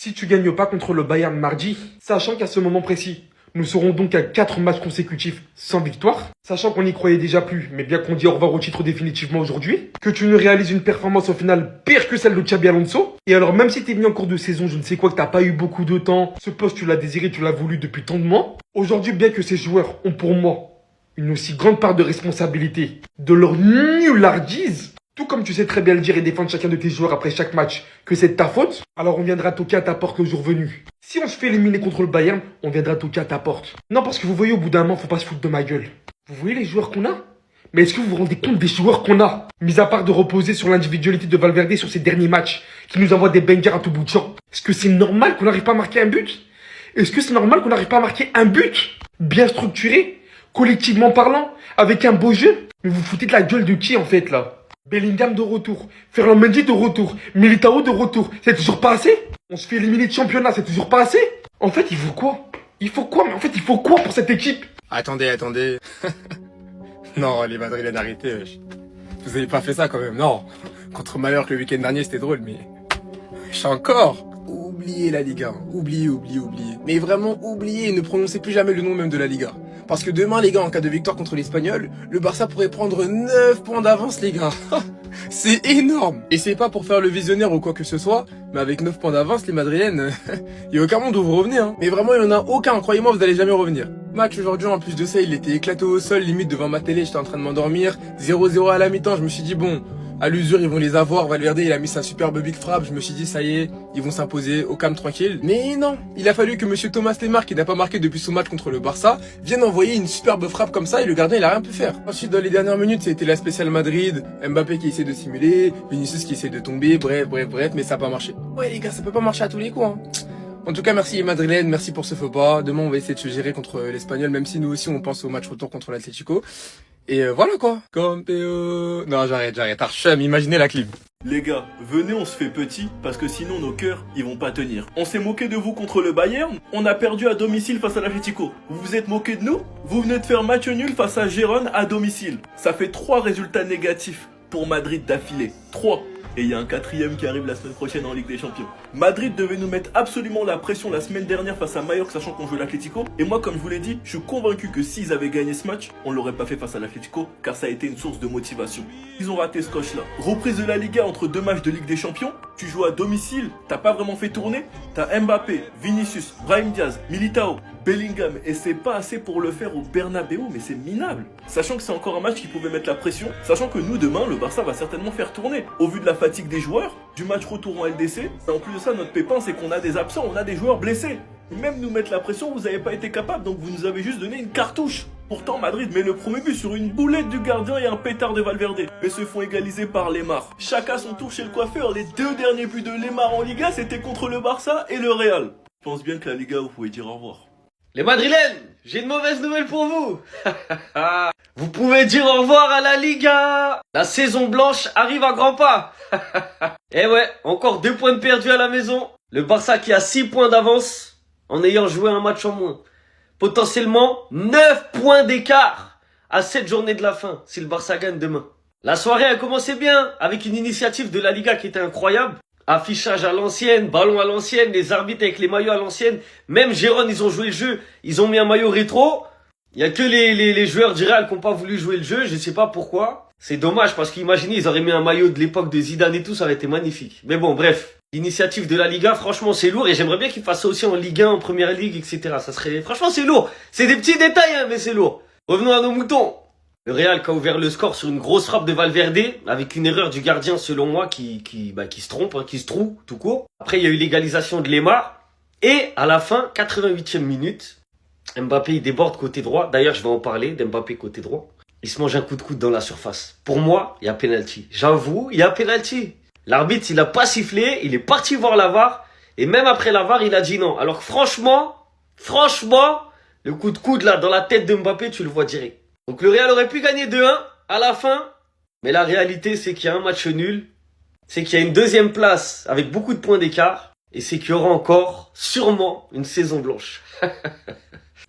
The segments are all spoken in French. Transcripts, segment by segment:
Si tu gagnes pas contre le Bayern mardi, sachant qu'à ce moment précis, nous serons donc à 4 matchs consécutifs sans victoire, sachant qu'on n'y croyait déjà plus, mais bien qu'on dit au revoir au titre définitivement aujourd'hui, que tu ne réalises une performance au final pire que celle de Xabi Alonso, et alors même si t'es venu en cours de saison, je ne sais quoi, que t'as pas eu beaucoup de temps, ce poste tu l'as désiré, tu l'as voulu depuis tant de mois, aujourd'hui bien que ces joueurs ont pour moi une aussi grande part de responsabilité de leur nullardise, tout comme tu sais très bien le dire et défendre chacun de tes joueurs après chaque match que c'est de ta faute, alors on viendra toquer à ta porte le jour venu. Si on se fait éliminer contre le Bayern, on viendra toquer à ta porte. Non, parce que vous voyez, au bout d'un moment, faut pas se foutre de ma gueule. Vous voyez les joueurs qu'on a? Mais est-ce que vous vous rendez compte des joueurs qu'on a? Mis à part de reposer sur l'individualité de Valverde sur ses derniers matchs, qui nous envoie des bangers à tout bout de champ. Est-ce que c'est normal qu'on n'arrive pas à marquer un but? Est-ce que c'est normal qu'on n'arrive pas à marquer un but bien structuré, collectivement parlant, avec un beau jeu? Mais vous foutez de la gueule de qui en fait là? Bellingham de retour, Ferland Mendy de retour, Militao de retour, c'est toujours pas assez? On se fait éliminer de championnat, c'est toujours pas assez? En fait, il faut quoi? Il faut quoi? Mais en fait, il faut quoi pour cette équipe? Attendez. Non, les Madrilènes, arrêtez. Vous avez pas fait ça quand même, non. Contre Mallorca le week-end dernier, c'était drôle, mais... encore. Oubliez la Liga, oubliez. Mais vraiment, oubliez et ne prononcez plus jamais le nom même de la Liga. Parce que demain, les gars, en cas de victoire contre l'Espagnol, le Barça pourrait prendre 9 points d'avance, les gars. C'est énorme. Et c'est pas pour faire le visionnaire ou quoi que ce soit, mais avec 9 points d'avance, les Madrilènes, il y a aucun monde où vous revenez, hein. Mais vraiment, il y en a aucun, croyez-moi, vous allez jamais revenir. Match aujourd'hui, en plus de ça, il était éclaté au sol, limite devant ma télé, j'étais en train de m'endormir. 0-0 à la mi-temps, je me suis dit, bon, à l'usure, ils vont les avoir. Valverde, il a mis sa superbe big frappe. Je me suis dit, ça y est, ils vont s'imposer au calme tranquille. Mais non, il a fallu que monsieur Thomas Lemar, qui n'a pas marqué depuis son match contre le Barça, vienne envoyer une superbe frappe comme ça et le gardien, il a rien pu faire. Ensuite, dans les dernières minutes, c'était la spéciale Madrid. Mbappé qui essaie de simuler, Vinicius qui essaie de tomber, bref, mais ça n'a pas marché. Ouais, les gars, ça peut pas marcher à tous les coups, hein. En tout cas, merci les Madrilènes, merci pour ce faux pas. Demain, on va essayer de se gérer contre l'Espagnol, même si nous aussi, on pense au match retour contre l'Atlético. Et voilà quoi. Campeo. Non, j'arrête. Archem, imaginez la clim. Les gars, venez, on se fait petit, parce que sinon nos cœurs, ils vont pas tenir. On s'est moqué de vous contre le Bayern, on a perdu à domicile face à l'Atlético. Vous vous êtes moqué de nous? Vous venez de faire match nul face à Gérone à domicile. Ça fait 3 résultats négatifs pour Madrid d'affilée. 3. Et il y a un 4e qui arrive la semaine prochaine en Ligue des Champions. Madrid devait nous mettre absolument la pression la semaine dernière face à Mallorca, sachant qu'on joue l'Atlético. Et moi, comme je vous l'ai dit, je suis convaincu que s'ils avaient gagné ce match, on l'aurait pas fait face à l'Atlético, car ça a été une source de motivation. Ils ont raté ce coche-là. Reprise de la Liga entre 2 matchs de Ligue des Champions. Tu joues à domicile, t'as pas vraiment fait tourner. T'as Mbappé, Vinicius, Brahim Diaz, Militao, Bellingham, et c'est pas assez pour le faire au Bernabeu, mais c'est minable. Sachant que c'est encore un match qui pouvait mettre la pression, sachant que nous, demain, le Barça va certainement faire tourner. Au vu de la fatigue des joueurs, du match retour en LDC, et en plus de ça, notre pépin, c'est qu'on a des absents, on a des joueurs blessés. Même nous mettre la pression, vous n'avez pas été capable, donc vous nous avez juste donné une cartouche. Pourtant, Madrid met le premier but sur une boulette du gardien et un pétard de Valverde, mais se font égaliser par Lemar. Chacun son tour chez le coiffeur, les 2 derniers buts de Lemar en Liga, c'était contre le Barça et le Real. Je pense bien que la Liga, vous pouvez dire au revoir. Les Madrilènes, j'ai une mauvaise nouvelle pour vous. Vous pouvez dire au revoir à la Liga. La saison blanche arrive à grands pas. Et ouais, encore 2 points de perdus à la maison. Le Barça qui a 6 points d'avance en ayant joué un match en moins. Potentiellement 9 points d'écart à 7 journées de la fin si le Barça gagne demain. La soirée a commencé bien avec une initiative de la Liga qui était incroyable. Affichage à l'ancienne, ballon à l'ancienne, les arbitres avec les maillots à l'ancienne. Même Gérone, ils ont joué le jeu. Ils ont mis un maillot rétro. Il y a que les joueurs du Real qui n'ont pas voulu jouer le jeu. Je sais pas pourquoi. C'est dommage parce qu'imaginez, ils auraient mis un maillot de l'époque de Zidane et tout. Ça aurait été magnifique. Mais bon, bref. L'initiative de la Liga, franchement, c'est lourd. Et j'aimerais bien qu'ils fassent ça aussi en Ligue 1, en Première Ligue, etc. Ça serait, franchement, c'est lourd. C'est des petits détails, hein, mais c'est lourd. Revenons à nos moutons. Le Real qui a ouvert le score sur une grosse frappe de Valverde, avec une erreur du gardien selon moi qui se trompe, hein, qui se trouve tout court. Après il y a eu l'égalisation de Lemar. Et à la fin, 88e minute, Mbappé il déborde côté droit. D'ailleurs je vais en parler d'Mbappé côté droit. Il se mange un coup de coude dans la surface. Pour moi, il y a penalty. J'avoue, il y a penalty. L'arbitre il a pas sifflé, il est parti voir la VAR. Et même après la VAR, il a dit non. Alors que franchement, le coup de coude là dans la tête de Mbappé, tu le vois direct. Donc le Real aurait pu gagner 2-1 à la fin. Mais la réalité, c'est qu'il y a un match nul. C'est qu'il y a une 2e place avec beaucoup de points d'écart. Et c'est qu'il y aura encore, sûrement, une saison blanche.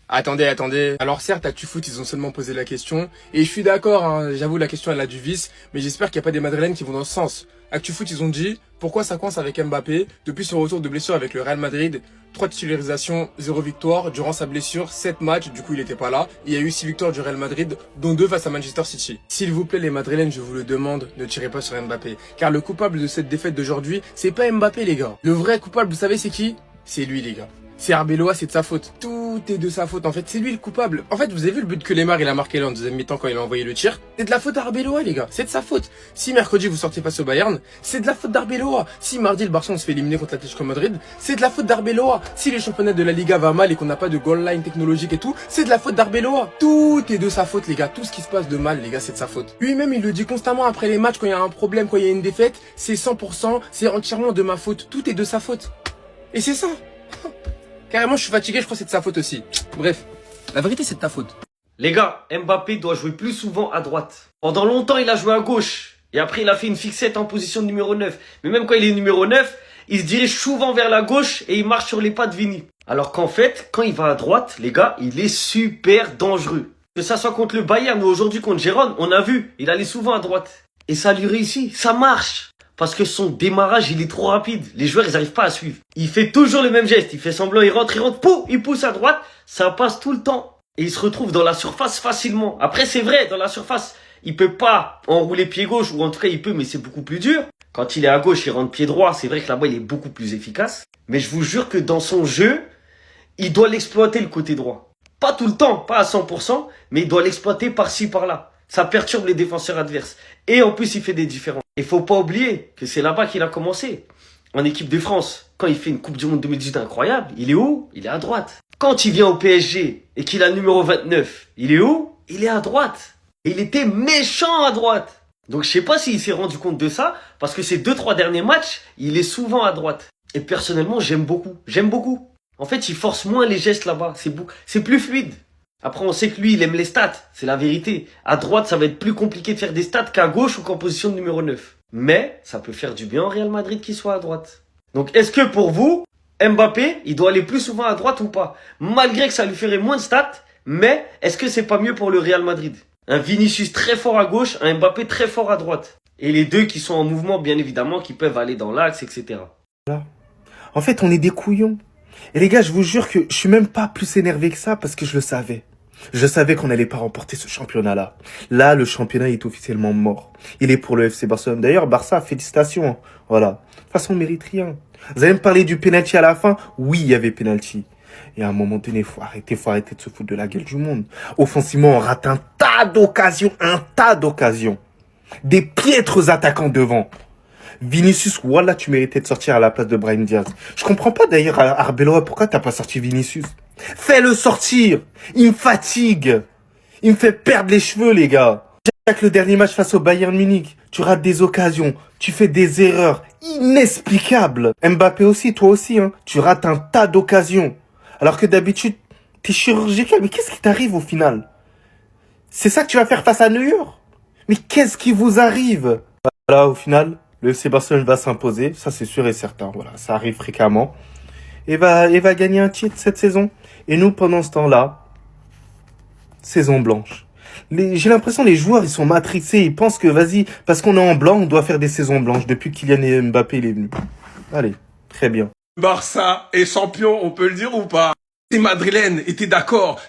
Attendez. Alors certes, ActuFoot, ils ont seulement posé la question. Et je suis d'accord, hein, j'avoue, la question, elle a du vice. Mais j'espère qu'il n'y a pas des Madrilènes qui vont dans ce sens. ActuFoot, ils ont dit, pourquoi ça coince avec Mbappé depuis son retour de blessure avec le Real Madrid? 3 titularisations, 0 victoire. Durant sa blessure, 7 matchs, du coup il était pas là. Il y a eu 6 victoires du Real Madrid, dont 2 face à Manchester City. S'il vous plaît les Madrilènes, je vous le demande, ne tirez pas sur Mbappé. Car le coupable de cette défaite d'aujourd'hui, c'est pas Mbappé les gars. Le vrai coupable, vous savez c'est qui? C'est lui les gars. C'est Arbeloa, c'est de sa faute. Tout est de sa faute en fait, c'est lui le coupable. En fait, vous avez vu le but que Lemar il a marqué là en deuxième mi-temps quand il a envoyé le tir? C'est de la faute d'Arbeloa les gars, c'est de sa faute. Si mercredi vous sortez face au Bayern, c'est de la faute d'Arbeloa. Si mardi le Barça on se fait éliminer contre l'Atlético Madrid, c'est de la faute d'Arbeloa. Si les championnats de la Liga va mal et qu'on n'a pas de goal line technologique et tout, c'est de la faute d'Arbeloa. Tout est de sa faute les gars, tout ce qui se passe de mal les gars, c'est de sa faute. Lui-même il le dit constamment après les matchs quand il y a un problème, quand il y a une défaite, c'est 100%, c'est entièrement de ma faute. Tout est de sa faute. Et c'est ça. Carrément, je suis fatigué, je crois que c'est de sa faute aussi. Bref, la vérité, c'est de ta faute. Les gars, Mbappé doit jouer plus souvent à droite. Pendant longtemps, il a joué à gauche. Et après, il a fait une fixette en position de numéro 9. Mais même quand il est numéro 9, il se dirige souvent vers la gauche et il marche sur les pas de Vini. Alors qu'en fait, quand il va à droite, les gars, il est super dangereux. Que ça soit contre le Bayern ou aujourd'hui contre Gérone, on a vu, il allait souvent à droite. Et ça lui réussit, ça marche. Parce que son démarrage, il est trop rapide. Les joueurs, ils n'arrivent pas à suivre. Il fait toujours le même geste. Il fait semblant, il rentre, pouf, il pousse à droite. Ça passe tout le temps. Et il se retrouve dans la surface facilement. Après, c'est vrai, dans la surface, il peut pas enrouler pied gauche, ou en tout cas, il peut, mais c'est beaucoup plus dur. Quand il est à gauche, il rentre pied droit. C'est vrai que là-bas, il est beaucoup plus efficace. Mais je vous jure que dans son jeu, il doit l'exploiter le côté droit. Pas tout le temps, pas à 100%, mais il doit l'exploiter par-ci, par-là. Ça perturbe les défenseurs adverses. Et en plus, il fait des différences. Il faut pas oublier que c'est là-bas qu'il a commencé. En équipe de France, quand il fait une Coupe du Monde 2018 incroyable, il est où? Il est à droite. Quand il vient au PSG et qu'il a le numéro 29, il est où? Il est à droite. Et il était méchant à droite. Donc je sais pas s'il s'est rendu compte de ça, parce que ces 2-3 derniers matchs, il est souvent à droite. Et personnellement, j'aime beaucoup. J'aime beaucoup. En fait, il force moins les gestes là-bas. C'est plus fluide. Après, on sait que lui, il aime les stats. C'est la vérité. À droite, ça va être plus compliqué de faire des stats qu'à gauche ou qu'en position de numéro 9. Mais, ça peut faire du bien au Real Madrid qu'il soit à droite. Donc, est-ce que pour vous, Mbappé, il doit aller plus souvent à droite ou pas? Malgré que ça lui ferait moins de stats, mais est-ce que c'est pas mieux pour le Real Madrid? Un Vinicius très fort à gauche, un Mbappé très fort à droite. Et les deux qui sont en mouvement, bien évidemment, qui peuvent aller dans l'axe, etc. En fait, on est des couillons. Et les gars, je vous jure que je suis même pas plus énervé que ça parce que je le savais. Je savais qu'on n'allait pas remporter ce championnat-là. Là, le championnat est officiellement mort. Il est pour le FC Barcelone. D'ailleurs, Barça, félicitations. Voilà. De toute façon, on mérite rien. Vous allez me parler du penalty à la fin? Oui, il y avait penalty. Et à un moment donné, faut arrêter de se foutre de la gueule du monde. Offensivement, on rate un tas d'occasions. Des piètres attaquants devant. Vinicius, voilà, tu méritais de sortir à la place de Brahim Diaz. Je comprends pas d'ailleurs, Arbeloa, pourquoi t'as pas sorti Vinicius? Fais-le sortir. Il me fatigue. Il me fait perdre les cheveux, les gars. Chaque le dernier match face au Bayern Munich, tu rates des occasions, tu fais des erreurs inexplicables. Mbappé aussi, toi aussi, hein. Tu rates un tas d'occasions. Alors que d'habitude, t'es chirurgical. Mais qu'est-ce qui t'arrive au final? C'est ça que tu vas faire face à New York? Mais qu'est-ce qui vous arrive? Voilà, au final, le FC Barcelone va s'imposer. Ça, c'est sûr et certain. Voilà, ça arrive fréquemment. Et va gagner un titre cette saison. Et nous, pendant ce temps-là, saison blanche. J'ai l'impression les joueurs, ils sont matrixés. Ils pensent que, vas-y, parce qu'on est en blanc, on doit faire des saisons blanches depuis Kylian Mbappé il est venu. Allez, très bien. Barça est champion, on peut le dire ou pas? Ces Madrilènes étaient d'accord.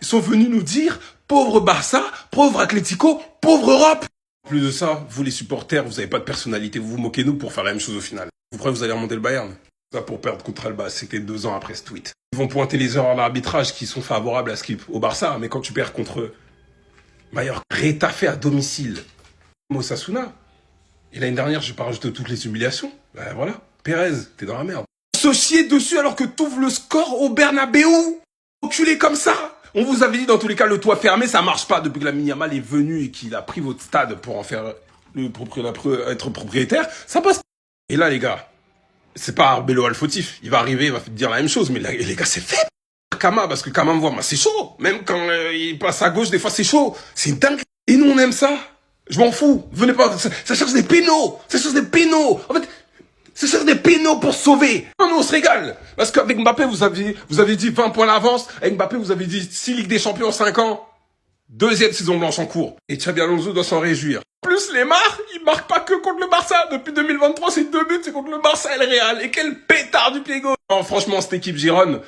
Ils sont venus nous dire, pauvre Barça, pauvre Atlético, pauvre Europe. En plus de ça, vous les supporters, vous avez pas de personnalité. Vous vous moquez de nous pour faire la même chose au final. Vous croyez que vous allez remonter le Bayern? Ça pour perdre contre Alba, c'était 2 ans après ce tweet. Ils vont pointer les erreurs d'arbitrage qui sont favorables à Skip au Barça, mais quand tu perds contre Mallorca, Rétafé à domicile, Osasuna, et l'année dernière, je vais pas rajouter toutes les humiliations, ben voilà, Pérez, t'es dans la merde. Se chier dessus alors que t'ouvres le score au Bernabeu, enculé comme ça. On vous avait dit dans tous les cas, le toit fermé, ça marche pas depuis que la Yamal est venu et qu'il a pris votre stade pour en faire être propriétaire, ça passe pas. Et là, les gars, c'est pas Arbeloa le fautif. Il va arriver, il va dire la même chose. Mais là, les gars, c'est fait. Kama, parce que Kama me voit, moi, c'est chaud. Même quand il passe à gauche, des fois, c'est chaud. C'est dingue. Et nous, on aime ça. Je m'en fous. Venez pas. Ça cherche des pénaux. En fait, C'est sur des pénaux pour se sauver. Non, nous, on se régale. Parce qu'avec Mbappé, vous avez dit 20 points d'avance. Avec Mbappé, vous avez dit 6 Ligues des Champions en 5 ans. Deuxième saison blanche en cours. Et Xabi Alonso doit s'en réjouir. Plus Lemar, il marque pas que contre le Barça. Depuis 2023, c'est 2 buts, c'est contre le Barça et le Real. Et quel pétard du pied gauche. Non, franchement, cette équipe Gironne,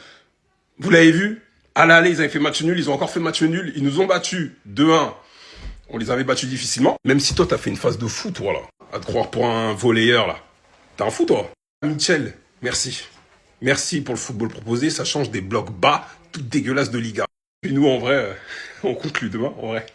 vous l'avez vu? À l'aller, ils avaient fait match nul, ils ont encore fait match nul. Ils nous ont battus 2-1. On les avait battus difficilement. Même si toi, t'as fait une phase de fou, toi, là. À te croire pour un volleyeur, là. T'es un fou, toi. Michel, merci. Merci pour le football proposé. Ça change des blocs bas, tout dégueulasses de Liga. Et nous, en vrai, on conclut demain, en vrai.